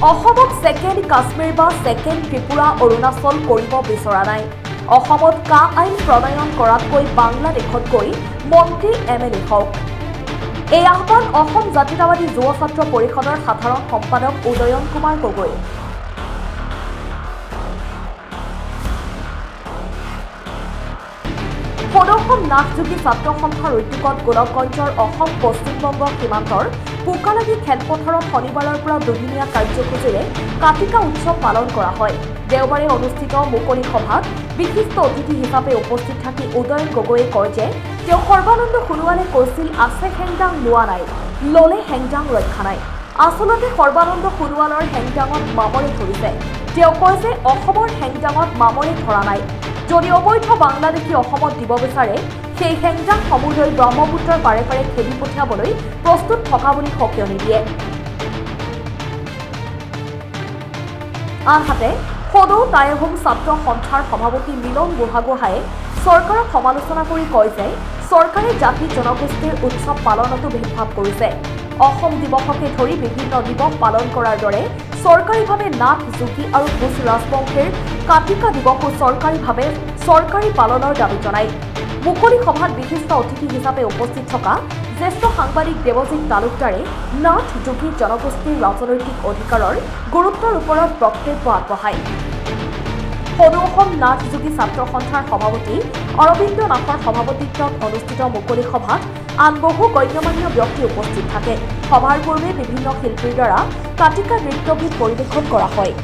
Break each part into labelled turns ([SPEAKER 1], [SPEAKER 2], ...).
[SPEAKER 1] অসমক সেকেন্ড কাশ্মীৰ বা সেকেন্ড ত্ৰিপুৰা অৰুণাচল কৰিব বিচৰা নাই। অসমত কা আইন প্ৰণয়ন কৰাতকৈ বাংলাদেশত গৈ মন্ত্ৰী MLA হওক। এই আহ্বান অসম জাতীয়তাবাদী যুৱ ছাত্ৰ পৰিষদৰ সাধাৰণ সম্পাদক উদয়ন কুমাৰ গগৈ। সদৌসম নাথযোগী ছাত্ৰ সন্থাৰ উদ্যোগত গোলকগঞ্জৰ অসম পশ্চিমবংগ সীমান্তৰ পোকালাগি খেলপথাৰত শনিবাৰৰ পৰা দুদিনীয়া কাৰ্যসূচীৰে কাতিকা উৎসৱ পালন কৰা হয়। দেওবাৰে অনুষ্ঠিত মুকলি সভাত বিশিষ্ট অতিথি হিচাপে উপস্থিত থাকি উদয়ন গগৈয়ে কয় যে তেওঁ সৰ্বানন্দ সোণোৱালে কৈছিল আছে হেংদাং লোৱা নাই, ললে হেংদাং ৰক্ষা নাই। আচলতে সৰ্বানন্দ সোণোৱালৰ হেংদাঙত মামৰে ধৰিছে। তেওঁ কয় যে অসমৰ হেংদাঙত মামৰে ধৰা নাই। যদি অবৈধ বাংলাদেশী অসমত দিব বিচাৰে সেই হেংদাং সমুদ্ৰই ব্ৰহ্মপুত্ৰৰ পাৰে পাৰে খেদি পঠিয়াবলৈ প্ৰস্তুত থকা বুলি সকিয়নি দিয়ে। আনহাতে সদৌ টাই আহোম ছাত্ৰ সন্থাৰ সভাপতি মিলন বুঢ়াগোহাঁয়ে চৰকাৰক সমালোচনা কৰি কয় যে চৰকাৰে জাতি জনগোষ্ঠীৰ উৎসৱ পালনতো ভেদভাৱ কৰিছে। অসম দিৱসকে ধৰি বিভিন্ন দিৱস পালন কৰাৰ দৰে চৰকাৰীভাৱে নাথ যোগী আৰু কোচ ৰাজবংশীৰ কাতিকা দিৱসো চৰকাৰী পালনৰ দাবী জনায়। মুকলি সভাত বিশিষ্ট অতিথি হিচাপে উপস্থিত থকা জ্যেষ্ঠ সাংবাদিক দেৱজিৎ তালুকদাৰে নাথ যোগী জনগোষ্ঠীৰ ৰাজনৈতিক অধিকাৰৰ গুৰুত্বৰ ওপৰত বক্তব্য আগবঢ়ায়। সদৌ অসম নাথ যোগী ছাত্ৰ সন্থাৰ সভাপতি অৰবিন্দ নাথৰ সভাপতিত্বত অনুষ্ঠিত মুকলি সভাত আন বহু গণ্যমান্য ব্যক্তি উপস্থিত থাকে। সভাৰ পূৰ্বে বিভিন্ন শিল্পীৰ দ্বাৰা কাতিকা নৃত্য গীত পৰিৱেশন কৰা হয়।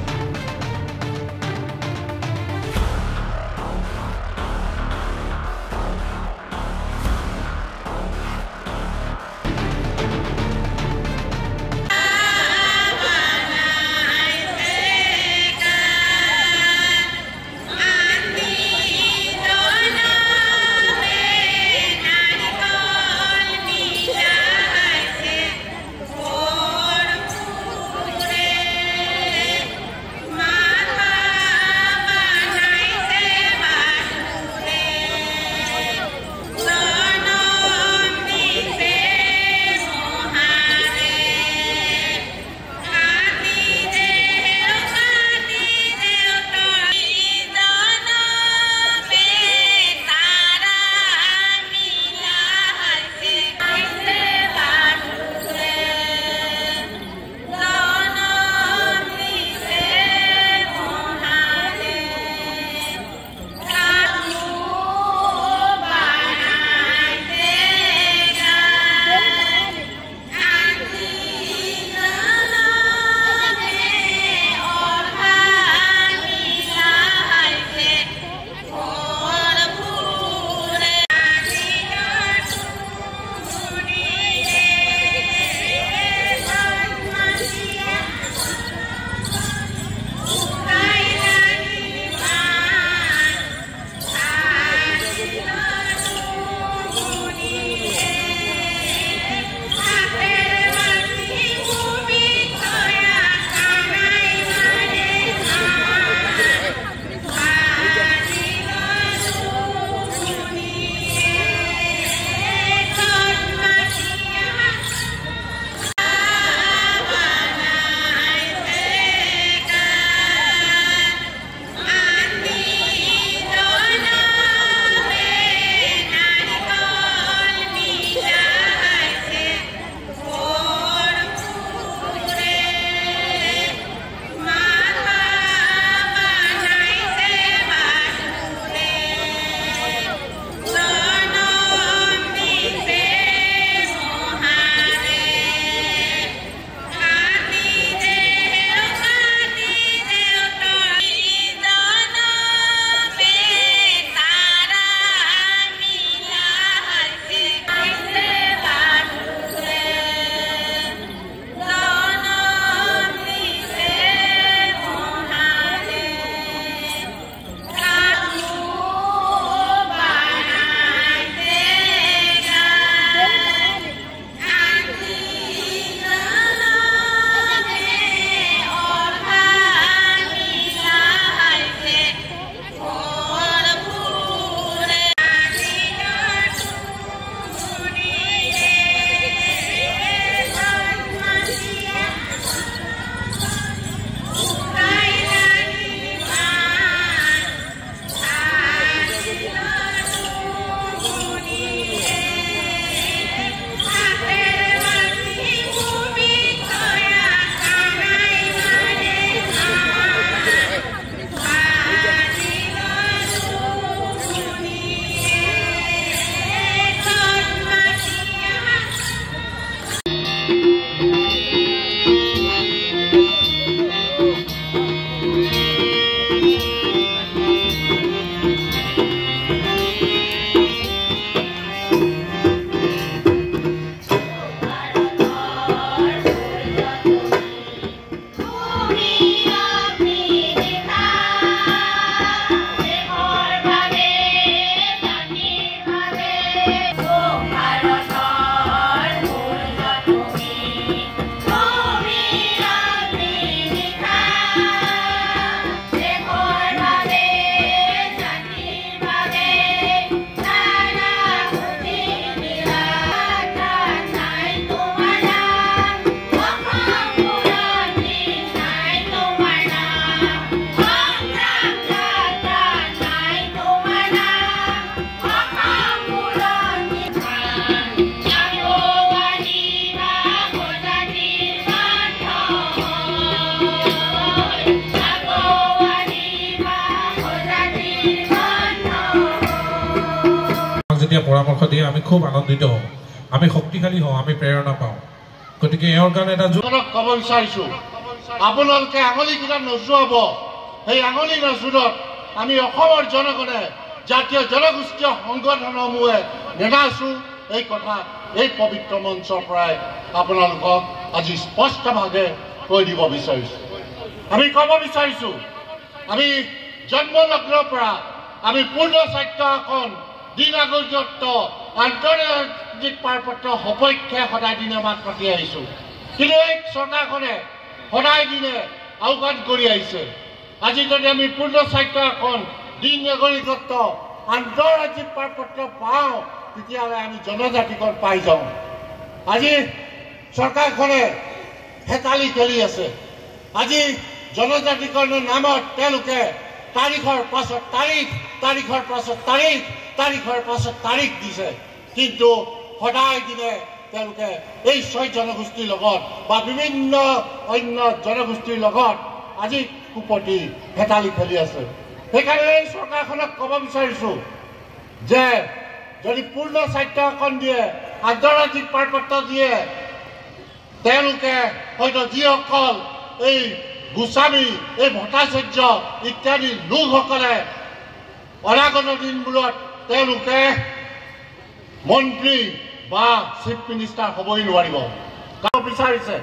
[SPEAKER 2] পৰামৰ্শ দিয়ে আমি খুব আনন্দিত হওঁ, আমি শক্তিশালী হওঁ, আমি প্ৰেৰণা পাওঁ। গতিকে এওঁৰ কাৰণে এটা
[SPEAKER 3] ক'ব বিচাৰিছোঁ, আপোনালোকে আঙুলিকেইটা নজুৱাব। সেই আঙুলি নজুৰত আমি অসমৰ জনগণে জাতীয় জনগোষ্ঠীয় সংগঠনসমূহে নেনাইছোঁ এই কথা এই পবিত্ৰ মঞ্চৰ পৰাই আপোনালোকক আজি স্পষ্টভাৱে কৈ দিব বিচাৰিছোঁ। আমি ক'ব বিচাৰিছোঁ, আমি জন্মলগ্নৰ পৰা আমি পূৰ্ণ স্বাস্থ্য আসন দিন নাগৰিকত্ব আন্তৰ্জাতিক পাৰপত্ৰ সপক্ষে সদায় দিনে মাত পাতি আহিছোঁ। কিন্তু এই চৰকাৰখনে সদায় দিনে আওকাণ কৰি আহিছে। আজি যদি আমি পূৰ্ণ স্বাস্থ্য আসন দিন নাগৰিকত্ব আন্তৰ্জাতিক পাৰপত্ৰ পাওঁ তেতিয়াহ'লে আমি জনজাতিকৰণ পাই যাওঁ। আজি চৰকাৰখনে হেতালি খেলি আছে। আজি জনজাতিকৰণৰ নামত তেওঁলোকে তাৰিখৰ পাছত তাৰিখ, তাৰিখৰ পাছত তাৰিখ, তাৰিখৰ পাছত তাৰিখ দিছে। কিন্তু সদায় দিনে তেওঁলোকে এই 6 জনগোষ্ঠীৰ লগত বা বিভিন্ন অন্য জনগোষ্ঠীৰ লগত আজি কুপতি হেতালি খেলি আছে। সেইকাৰণে এই চৰকাৰখনক ক'ব বিচাৰিছোঁ যে যদি পূৰ্ণ স্বাস্থ্য আসন দিয়ে, আন্তৰ্জাতিক পাৰপত্ৰ দিয়ে, তেওঁলোকে হয়তো যিসকল এই গোস্বামী, এই ভট্টাচাৰ্য ইত্যাদি লোকসকলে অনাগত দিনবোৰত তেওঁলোকে মন্ত্ৰী বা চিফ মিনিষ্টাৰ হ'বই নোৱাৰিব। বিচাৰিছে,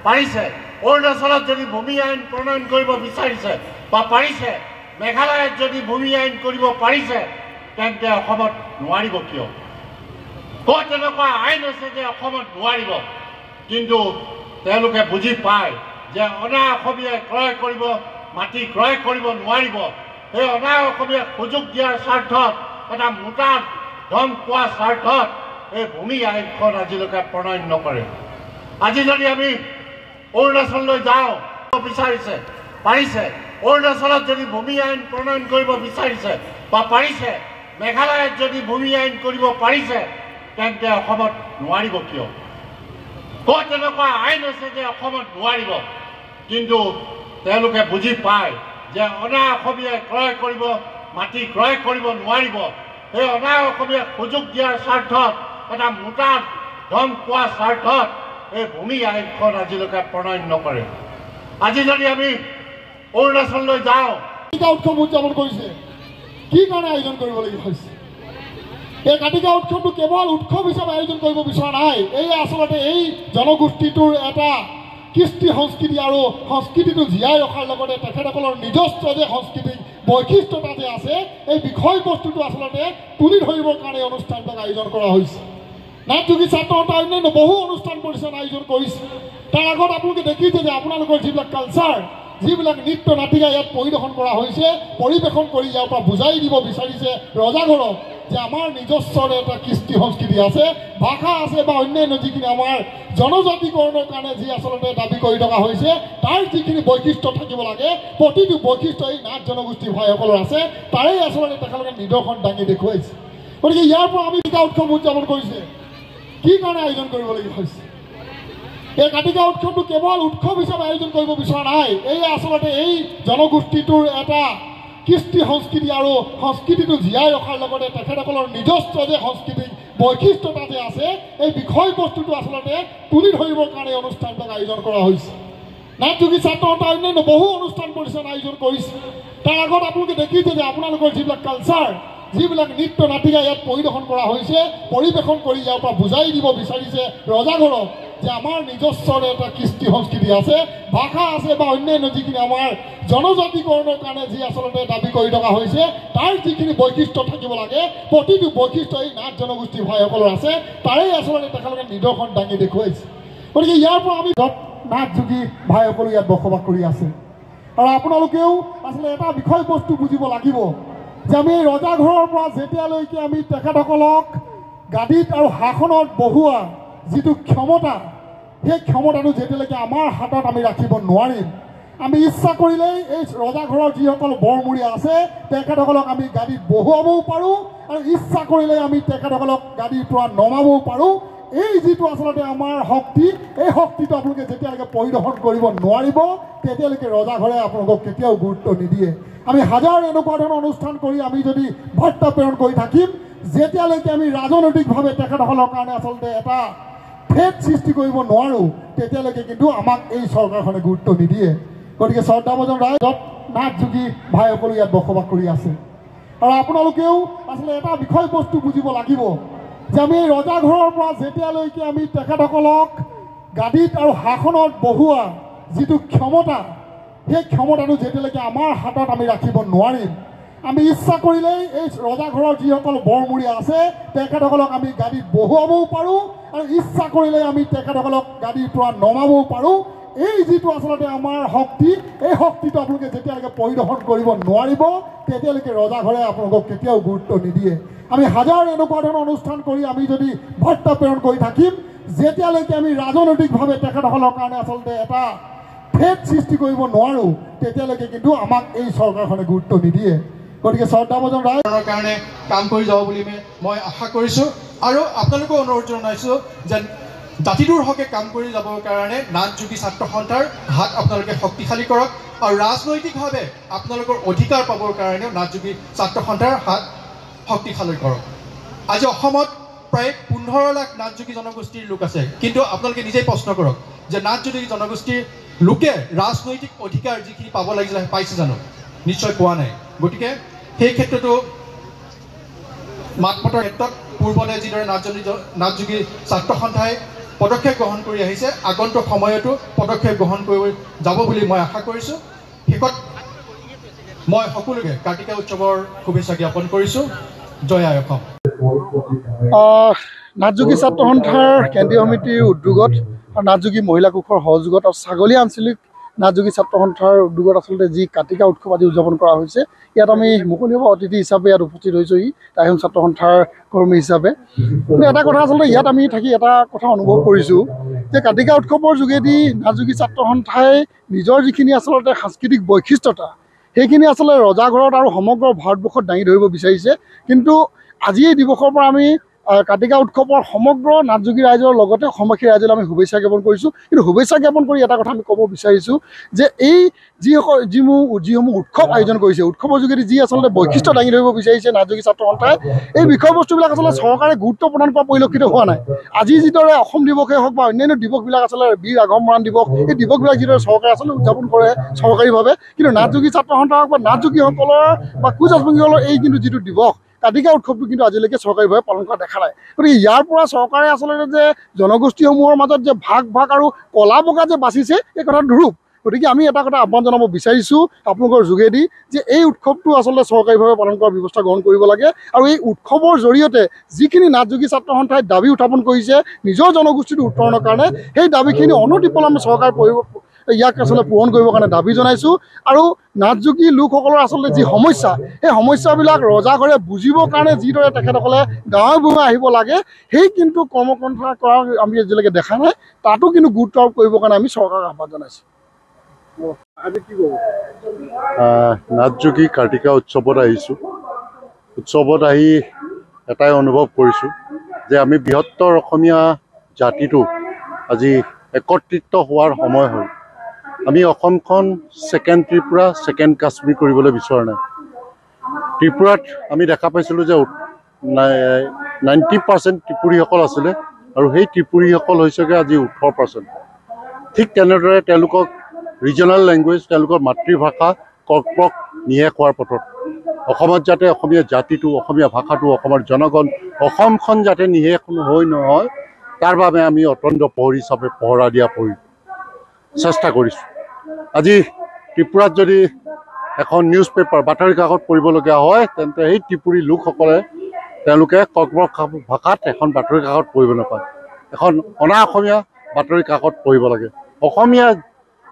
[SPEAKER 3] পাৰিছে। অৰুণাচলত যদি ভূমি আইন প্ৰণয়ন কৰিব বিচাৰিছে বা পাৰিছে, মেঘালয়ত যদি ভূমি আইন কৰিব পাৰিছে, তেন্তে অসমত নোৱাৰিব কিয়? ক'ত তেনেকুৱা আইন আছে যে অসমত নোৱাৰিব? কিন্তু তেওঁলোকে বুজি পায় যে অনা অসমীয়াই ক্ৰয় কৰিব, মাটি ক্ৰয় কৰিব নোৱাৰিব। সেই অনা অসমীয়াক সুযোগ দিয়াৰ স্বাৰ্থত, এটা মোটা ধন পোৱাৰ স্বাৰ্থত এই ভূমি আইনখন আজিলৈকে প্ৰণয়ন নকৰে। আজি যদি আমি অৰুণাচললৈ যাওঁ, বিচাৰিছে, পাৰিছে। অৰুণাচলত যদি ভূমি আইন প্ৰণয়ন কৰিব বিচাৰিছে বা পাৰিছে, মেঘালয়ত যদি ভূমি আইন কৰিব পাৰিছে, তেন্তে অসমত নোৱাৰিব কিয়? ক'ত তেনেকুৱা আইন আছে যে অসমত নোৱাৰিব? কিন্তু তেওঁলোকে বুজি পায় যে অনা অসমীয়াই ক্ৰয় কৰিব, মাটি ক্ৰয় কৰিব নোৱাৰিব। সেই অনা অসমীয়াক সুযোগ দিয়াৰ স্বাৰ্থত, এটা মোটা ধন পোৱাৰ স্বাৰ্থত এই ভূমি আইনখন আজিলৈকে প্ৰণয়ন নকৰে। আজি যদি আমি অৰুণাচললৈ যাওঁ,
[SPEAKER 4] উৎসৱ উদযাপন কৰিছে, কি কাৰণে আয়োজন কৰিবলগীয়া হৈছে? এই কাতিকা উৎসৱটো কেৱল উৎসৱ হিচাপে আয়োজন কৰিব বিচৰা নাই। এই আচলতে এই জনগোষ্ঠীটোৰ এটা কৃষ্টি সংস্কৃতি আৰু সংস্কৃতিটো জীয়াই ৰখাৰ লগতে তেখেতসকলৰ নিজস্ব যে সাংস্কৃতিক বৈশিষ্ট্যতা যে আছে, এই বিষয়বস্তুটো আচলতে তুলি ধৰিবৰ কাৰণে অনুষ্ঠানবিলাক আয়োজন কৰা হৈছে। নাটযোগী ছাত্ৰ অন্যান্য বহু অনুষ্ঠান প্ৰতিষ্ঠান আয়োজন কৰিছে। তাৰ আগত আপোনালোকে দেখিছে যে আপোনালোকৰ যিবিলাক কালচাৰ, যিবিলাক নৃত্য নাটিকা ইয়াত পৰিদৰ্শন কৰা হৈছে, পৰিৱেশন কৰি ইয়াৰ পৰা বুজাই দিব বিচাৰিছে ৰজাঘৰক যে আমাৰ নিজস্ব এটা কৃষ্টি সংস্কৃতি আছে, ভাষা আছে বা অন্যান্য যিখিনি আমাৰ জনজাতিকৰণৰ কাৰণে যি আচলতে দাবী কৰি থকা হৈছে, তাৰ যিখিনি বৈশিষ্ট্য থাকিব লাগে, প্ৰতিটো বৈশিষ্ট্য এই নাথ জনগোষ্ঠী ভাইসকলৰ আছে, তাৰেই আচলতে তেখেতলোকে নিদৰ্শন দাঙি দেখুৱাইছে। গতিকে ইয়াৰ পৰা আমি কাতিকা উৎসৱ উদযাপন কৰিছে, কি কাৰণে আয়োজন কৰিবলগীয়া হৈছে? এই কাতিকা উৎসৱটো কেৱল উৎসৱ হিচাপে আয়োজন কৰিব বিচৰা নাই। এই আচলতে এই জনগোষ্ঠীটোৰ এটা কৃষ্টি সংস্কৃতি আৰু সংস্কৃতিটো জীয়াই ৰখাৰ লগতে তেখেতসকলৰ নিজস্ব যে সাংস্কৃতিক বৈশিষ্ট্যতা যে আছে, এই বিষয়বস্তুটো আচলতে তুলি ধৰিবৰ কাৰণে অনুষ্ঠানবিলাক আয়োজন কৰা হৈছে। নাটযোগী ছাত্ৰ অন্যান্য বহু অনুষ্ঠান প্ৰতিষ্ঠান আয়োজন কৰিছে। তাৰ আগত আপোনালোকে দেখিছে যে আপোনালোকৰ যিবিলাক কালচাৰ, যিবিলাক নৃত্য নাটিকা ইয়াত পৰিদৰ্শন কৰা হৈছে, পৰিৱেশন কৰি ইয়াৰ পৰা বুজাই দিব বিচাৰিছে ৰজাঘৰক যে আমাৰ নিজস্ব এটা কৃষ্টি সংস্কৃতি আছে, ভাষা আছে বা অন্যান্য যিখিনি আমাৰ জনজাতিকৰণৰ কাৰণে যি আচলতে দাবী কৰি থকা হৈছে, তাৰ যিখিনি বৈশিষ্ট্য থাকিব লাগে, প্ৰতিটো বৈশিষ্ট্য এই নাথ জনগোষ্ঠী ভাইসকলৰ আছে, তাৰেই আচলতে তেখেতলোকে নিদৰ্শন দাঙি দেখুৱাইছে। গতিকে ইয়াৰ পৰা আমি নাথযোগী ভাইসকলো ইয়াত বসবাস কৰি আছে। আৰু আপোনালোকেও আচলতে এটা বিষয়বস্তু বুজিব লাগিব যে আমি এই ৰজাঘৰৰ পৰা যেতিয়ালৈকে আমি তেখেতসকলক গাদীত আৰু শাসনত বহোৱা যিটো ক্ষমতা, সেই ক্ষমতাটো যেতিয়ালৈকে আমাৰ হাতত আমি ৰাখিব নোৱাৰিম, আমি ইচ্ছা কৰিলেই এই ৰজাঘৰৰ যিসকল বৰমূৰীয়া আছে তেখেতসকলক আমি গাদীত বহুৱাবও পাৰোঁ আৰু ইচ্ছা কৰিলেই আমি তেখেতসকলক গাদীৰ পৰা নমাবও পাৰোঁ। এই যিটো আচলতে আমাৰ শক্তি, এই শক্তিটো আপোনালোকে যেতিয়ালৈকে পৰিদৰ্শন কৰিব নোৱাৰিব, তেতিয়ালৈকে ৰজাঘৰে আপোনালোকক কেতিয়াও গুৰুত্ব নিদিয়ে। আমি হাজাৰ এনেকুৱা ধৰণৰ অনুষ্ঠান কৰি আমি যদি বাৰ্তা প্ৰেৰণ কৰি থাকিম, যেতিয়ালৈকে আমি ৰাজনৈতিকভাৱে তেখেতসকলৰ কাৰণে আচলতে এটা ফেট সৃষ্টি কৰিব নোৱাৰোঁ তেতিয়ালৈকে কিন্তু আমাক এই চৰকাৰখনে গুৰুত্ব নিদিয়ে। গতিকে শ্ৰদ্ধাভাজন ৰাইজত নাথ যোগী ভাইসকলো ইয়াত বসবাস কৰি আছে আৰু আপোনালোকেও আচলতে এটা বিষয়বস্তু বুজিব লাগিব যে আমি এই ৰজাঘৰৰ পৰা যেতিয়ালৈকে আমি তেখেতসকলক গাদীত আৰু শাসনত বহোৱা যিটো ক্ষমতা সেই ক্ষমতাটো যেতিয়ালৈকে আমাৰ হাতত আমি ৰাখিব নোৱাৰিম আমি ইচ্ছা কৰিলেই এই ৰজাঘৰৰ যিসকল বৰমূৰীয়া আছে তেখেতসকলক আমি গাদীত বহুৱাবও পাৰোঁ আৰু ইচ্ছা কৰিলেই আমি তেখেতসকলক গাদীৰ পৰা নমাবও পাৰোঁ। এই যিটো আচলতে আমাৰ শক্তি এই শক্তিটো আপোনালোকে যেতিয়ালৈকে পৰিদৰ্শন কৰিব নোৱাৰিব তেতিয়ালৈকে ৰজাঘৰে আপোনালোকক কেতিয়াও গুৰুত্ব নিদিয়ে। আমি হাজাৰ এনেকুৱা ধৰণৰ অনুষ্ঠান কৰি আমি যদি বাৰ্তা প্ৰেৰণ কৰি থাকিম যেতিয়ালৈকে আমি ৰাজনৈতিকভাৱে তেখেতসকলৰ কাৰণে আচলতে এটা ফেট সৃষ্টি কৰিব নোৱাৰোঁ তেতিয়ালৈকে কিন্তু আমাক এই চৰকাৰখনে গুৰুত্ব নিদিয়ে। গতিকে শ্ৰদ্ধাভাজন ৰাইজৰ
[SPEAKER 5] কাৰণে কাম কৰি যাব বুলি মই আশা কৰিছোঁ আৰু আপোনালোকক অনুৰোধ জনাইছোঁ যে জাতিটোৰ হকে কাম কৰি যাবৰ কাৰণে নাথ যোগী ছাত্ৰ সন্থাৰ হাত আপোনালোকে শক্তিশালী কৰক আৰু ৰাজনৈতিকভাৱে আপোনালোকৰ অধিকাৰ পাবৰ কাৰণেও নাথ যোগী ছাত্ৰ সন্থাৰ হাত শক্তিশালী কৰক। আজি অসমত প্ৰায় 15 লাখ নাথ যোগী জনগোষ্ঠীৰ লোক আছে কিন্তু আপোনালোকে নিজেই প্ৰশ্ন কৰক যে নাথ যোগী জনগোষ্ঠীৰ লোকে ৰাজনৈতিক অধিকাৰ যিখিনি পাব লাগিছিলে পাইছে জানো? নিশ্চয় পোৱা নাই। গতিকে সেই ক্ষেত্ৰতো মাত মতাৰ ক্ষেত্ৰত পূৰ্বতে যিদৰে নাথ যোগী ছাত্ৰ সন্থাই পদক্ষেপ গ্ৰহণ কৰি আহিছে আগন্তুক সময়তো পদক্ষেপ গ্ৰহণ কৰি যাব বুলি মই আশা কৰিছোঁ। শেষত মই সকলোকে কাৰ্তিকা উৎসৱৰ শুভেচ্ছা জ্ঞাপন কৰিছোঁ। জয় আই অসম।
[SPEAKER 4] নাথ যোগী ছাত্ৰ সন্থাৰ কেন্দ্ৰীয় সমিতিৰ উদ্যোগত আৰু নাথ যোগী মহিলা কোষৰ সহযোগত আৰু ছাগলীয়া আঞ্চলিক নাথ যোগী ছাত্ৰ সন্থাৰ উদ্যোগত আচলতে যি কাৰ্তিকা উৎসৱ আজি উদযাপন কৰা হৈছে ইয়াত আমি মুকলিভাৱে অতিথি হিচাপে ইয়াত উপস্থিত হৈছোঁহি টাইহোম ছাত্ৰ সন্থাৰ কৰ্মী হিচাপে। কিন্তু এটা কথা আচলতে ইয়াত আমি থাকি এটা কথা অনুভৱ কৰিছোঁ যে কাৰ্তিকা উৎসৱৰ যোগেদি নাথ যোগী ছাত্ৰ সন্থাই নিজৰ যিখিনি আচলতে সাংস্কৃতিক বৈশিষ্ট্যতা সেইখিনি আচলতে ৰজাঘৰত আৰু সমগ্ৰ ভাৰতবৰ্ষত দাঙি ধৰিব বিচাৰিছে। কিন্তু আজি এই দিৱসৰ পৰা আমি কাৰ্তিকা উৎসৱৰ সমগ্ৰ নাথ যোগী ৰাইজৰ লগতে অসমবাসী ৰাইজলৈ আমি শুভেচ্ছা জ্ঞাপন কৰিছোঁ। কিন্তু শুভেচ্ছা জ্ঞাপন কৰি এটা কথা আমি ক'ব বিচাৰিছোঁ যে এই যিসমূহ উৎসৱ আয়োজন কৰিছে উৎসৱৰ যোগেদি যি আচলতে বৈশিষ্ট্য দাঙি ধৰিব বিচাৰিছে নাথ যোগী ছাত্ৰ সন্থাই এই বিষয়বস্তুবিলাক আচলতে চৰকাৰে গুৰুত্ব প্ৰদান কৰা পৰিলক্ষিত হোৱা নাই। আজি যিদৰে অসম দিৱসেই হওক বা অন্যান্য দিৱসবিলাক আচলতে বীৰ ৰাঘৱ মৰাণ দিৱস এই দিৱসবিলাক যিদৰে চৰকাৰে আচলতে উদযাপন কৰে চৰকাৰীভাৱে কিন্তু নাথ যোগী ছাত্ৰ সন্থা হওক বা নাথ যোগীসকলৰ বা কোচ ৰাজবংশীসকলৰ এই কিন্তু যিটো দিৱস কাৰ্তিকা উৎসৱটো কিন্তু আজিলৈকে চৰকাৰীভাৱে পালন কৰা দেখা নাই। গতিকে ইয়াৰ পৰা চৰকাৰে আচলতে যে জনগোষ্ঠীসমূহৰ মাজত যে ভাগ আৰু কলা বগা যে বাচিছে এই কথাটো ধুৰুপ। গতিকে আমি এটা কথা আহ্বান জনাব বিচাৰিছোঁ আপোনালোকৰ যোগেদি যে এই উৎসৱটো আচলতে চৰকাৰীভাৱে পালন কৰাৰ ব্যৱস্থা গ্ৰহণ কৰিব লাগে আৰু এই উৎসৱৰ জৰিয়তে যিখিনি নাথ যোগী ছাত্ৰ সন্থাই দাবী উত্থাপন কৰিছে নিজৰ জনগোষ্ঠীটো উত্তৰণৰ কাৰণে সেই দাবীখিনি অনতিপলমে চৰকাৰ ইয়াক আচলতে পূৰণ কৰিবৰ কাৰণে দাবী জনাইছোঁ। আৰু নাথ যোগী লোকসকলৰ আচলতে যি সমস্যা সেই সমস্যাবিলাক ৰজাঘৰে বুজিবৰ কাৰণে যিদৰে তেখেতসকলে গাঁৱে ভূঞে আহিব লাগে সেই কিন্তু কৰ্মপন্থা কৰা আমি আজিলৈকে দেখা নাই। তাতো কিন্তু গুৰুত্ব আৰোপ কৰিবৰ কাৰণে আমি চৰকাৰক আহ্বান জনাইছোঁ।
[SPEAKER 6] নাথ যোগী কাৰ্তিকা উৎসৱত আহিছোঁ। উৎসৱত আহি এটাই অনুভৱ কৰিছোঁ যে আমি বৃহত্তৰ অসমীয়া জাতিটো আজি একত্ৰিত হোৱাৰ সময় হ'ল। আমি অসমখন ছেকেণ্ড ত্ৰিপুৰা ছেকেণ্ড কাশ্মীৰ কৰিবলৈ বিচৰা নাই। ত্ৰিপুৰাত আমি দেখা পাইছিলোঁ যে 90% ত্ৰিপুৰীসকল আছিলে আৰু সেই ত্ৰিপুৰীসকল হৈছেগৈ আজি 18%। ঠিক তেনেদৰে তেওঁলোকক ৰিজনেল লেংগুৱেজ তেওঁলোকৰ মাতৃভাষা কৰ্কপক নিশেষ হোৱাৰ পথত অসমত যাতে অসমীয়া জাতিটো অসমীয়া ভাষাটো অসমৰ জনগণ অসমখন যাতে নিশেষ হৈ নহয় তাৰ বাবে আমি অত্যন্ত প্ৰহৰী হিচাপে পহৰা দিয়া চেষ্টা কৰিছোঁ। আজি ত্ৰিপুৰাত যদি এখন নিউজ পেপাৰ বাতৰি কাকত পঢ়িবলগীয়া হয় তেন্তে সেই ত্ৰিপুৰী লোকসকলে তেওঁলোকে কৰ্কপক ভাষাত এখন বাতৰি কাকত পঢ়িব নাপায়। এখন অনা অসমীয়া বাতৰি কাকত পঢ়িব লাগে।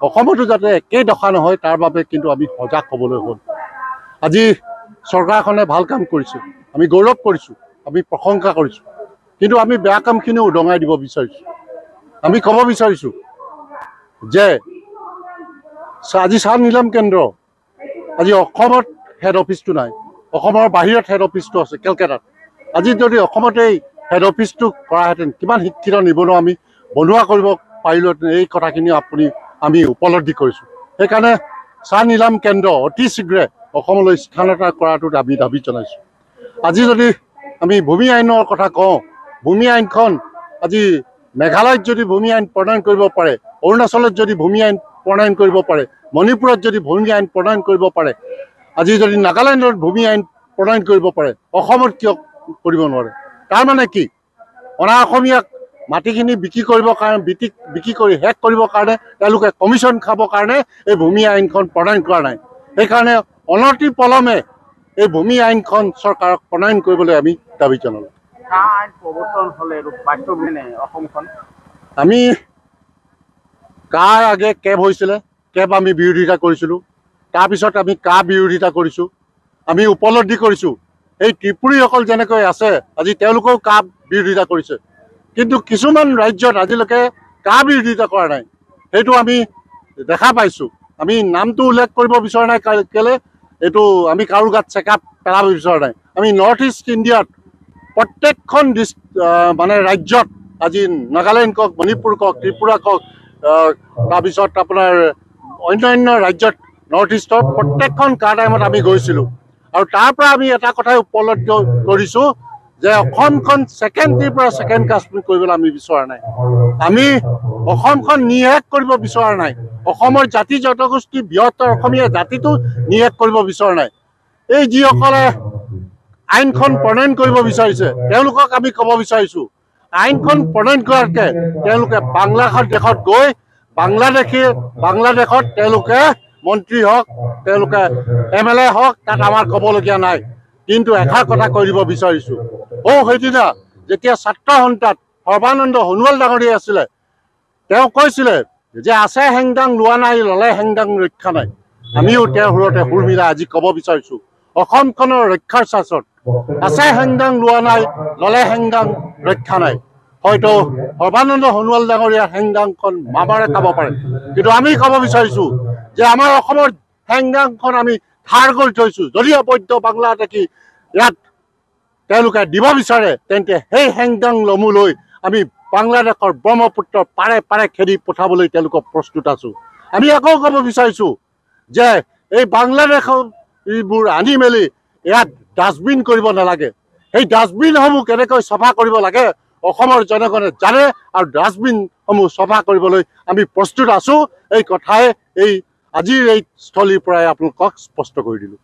[SPEAKER 6] অসমতো যাতে একেই দশা নহয় তাৰ বাবে কিন্তু আমি সজাগ হ'বলৈ হ'ল। আজি চৰকাৰখনে ভাল কাম কৰিছে, আমি গৌৰৱ কৰিছোঁ, আমি প্ৰশংসা কৰিছোঁ। কিন্তু আমি বেয়া কামখিনিও উদঙাই দিব বিচাৰিছোঁ। আমি ক'ব বিচাৰিছোঁ যে আজি চাহ নিলাম কেন্দ্ৰ আজি অসমত হেড অফিচটো নাই, অসমৰ বাহিৰত হেড অফিচটো আছে কেলকাতাত। আজি যদি অসমতেই হেড অফিচটো কৰাহেঁতেন কিমান শিক্ষিত নিবনুৱা আমি বনোৱা কৰিব পাৰিলোহেঁতেন এই কথাখিনি আমি উপলব্ধি কৰিছোঁ। সেইকাৰণে চাহ নিলাম কেন্দ্ৰ অতি শীঘ্ৰে অসমলৈ স্থানান্তৰ কৰাটোত আমি দাবী জনাইছোঁ। আজি যদি আমি ভূমি আইনৰ কথা কওঁ, ভূমি আইনখন আজি মেঘালয়ত যদি ভূমি আইন প্ৰণয়ন কৰিব পাৰে, অৰুণাচলত যদি ভূমি আইন প্ৰণয়ন কৰিব পাৰে, মণিপুৰত যদি ভূমি আইন প্ৰণয়ন কৰিব পাৰে, আজি যদি নাগালেণ্ডত ভূমি আইন প্ৰণয়ন কৰিব পাৰে, অসমত কিয় কৰিব নোৱাৰে? তাৰমানে কি? অনা অসমীয়াক মাটিখিনি বিক্ৰী কৰিবৰ কাৰণে, বিক্ৰী কৰি শেষ কৰিবৰ কাৰণে তেওঁলোকে কমিশ্যন খাবৰ কাৰণে এই ভূমি আইনখন প্ৰণয়ন কৰা নাই। সেইকাৰণে অনতি পলমে এই ভূমি আইনখন চৰকাৰক প্ৰণয়ন কৰিবলৈ আমি দাবী জনালোঁ। আমি কাৰ আগে কেব হৈছিলে, কেব আমি বিৰোধিতা কৰিছিলোঁ। তাৰপিছত আমি কা বিৰোধিতা কৰিছোঁ। আমি উপলব্ধি কৰিছোঁ এই ত্ৰিপুৰীসকল যেনেকৈ আছে আজি তেওঁলোকেও কা বিৰোধিতা কৰিছে, কিন্তু কিছুমান ৰাজ্যত আজিলৈকে কা বিৰোধিতা কৰা নাই। সেইটো আমি দেখা পাইছোঁ। আমি নামটো উল্লেখ কৰিব বিচৰা নাই, কেলে এইটো আমি কাৰো গাত চেকআপ পেলাব বিচৰা নাই। আমি নৰ্থ ইষ্ট ইণ্ডিয়াত প্ৰত্যেকখন মানে ৰাজ্যত আজি নাগালেণ্ড কওক, মণিপুৰ কওক, ত্ৰিপুৰা কওক, তাৰপিছত আপোনাৰ অন্যান্য ৰাজ্যত নৰ্থ ইষ্টৰ প্ৰত্যেকখন কা টাইমত আমি গৈছিলোঁ। আৰু তাৰ পৰা আমি এটা কথাই উপলব্ধি কৰিছোঁ যে অসমখন ছেকেণ্ডটিৰ পৰা ছেকেণ্ড কাশ্মীৰ কৰিবলৈ আমি বিচৰা নাই। আমি অসমখন নিশেষ কৰিব বিচৰা নাই। অসমৰ জাতি জনগোষ্ঠী বৃহত্তৰ অসমীয়া জাতিটো নিশেষ কৰিব বিচৰা নাই। এই যিসকলে আইনখন প্ৰণয়ন কৰিব বিচাৰিছে তেওঁলোকক আমি ক'ব বিচাৰিছোঁ, আইনখন প্ৰণয়ন কৰাতকৈ তেওঁলোকে দেশত গৈ বাংলাদেশত তেওঁলোকে মন্ত্ৰী হওক, তেওঁলোকে MLA হওক, তাত আমাৰ ক'বলগীয়া নাই। কিন্তু এষাৰ কথা কৈ দিব বিচাৰিছোঁ, সেইদিনা যেতিয়া ছাত্ৰ সন্থাত সৰ্বানন্দ সোণোৱাল ডাঙৰীয়া আছিলে, তেওঁ কৈছিলে যে আছে হেংদাং লোৱা নাই, ল'লে হেংদাং ৰক্ষা নাই। আমিও তেওঁৰ সুৰতে সুৰ মিলাই আজি ক'ব বিচাৰিছোঁ, অসমখনৰ ৰক্ষাৰ স্বাৰ্থত আছে হেংদাং লোৱা নাই, ল'লে হেংদাং ৰক্ষা নাই। হয়তো সৰ্বানন্দ সোণোৱাল ডাঙৰীয়াৰ হেংদাংখন মামাৰে খাব পাৰে, কিন্তু আমি ক'ব বিচাৰিছোঁ যে আমাৰ অসমৰ হেংদাংখন আমি ধাৰ কৰি থৈছোঁ। যদি অবৈধ বাংলাদেশী ইয়াত তেওঁলোকে দিব বিচাৰে, তেন্তে সেই হেংদাং লমুলৈ আমি বাংলাদেশৰ ব্ৰহ্মপুত্ৰৰ পাৰে পাৰে খেদি পঠাবলৈ তেওঁলোকক প্ৰস্তুত আছোঁ। আমি আকৌ ক'ব বিচাৰিছোঁ যে এই বাংলাদেশৰ এইবোৰ আনি মেলি ইয়াত ডাষ্টবিন কৰিব নালাগে। সেই ডাষ্টবিনসমূহ কেনেকৈ চফা কৰিব লাগে অসমৰ জনগণে জানে, আৰু ডাষ্টবিনসমূহ চফা কৰিবলৈ আমি প্ৰস্তুত আছোঁ। এই কথাই আজিৰ এই স্থলীৰ পৰাই আপোনালোকক স্পষ্ট কৰি দিলোঁ।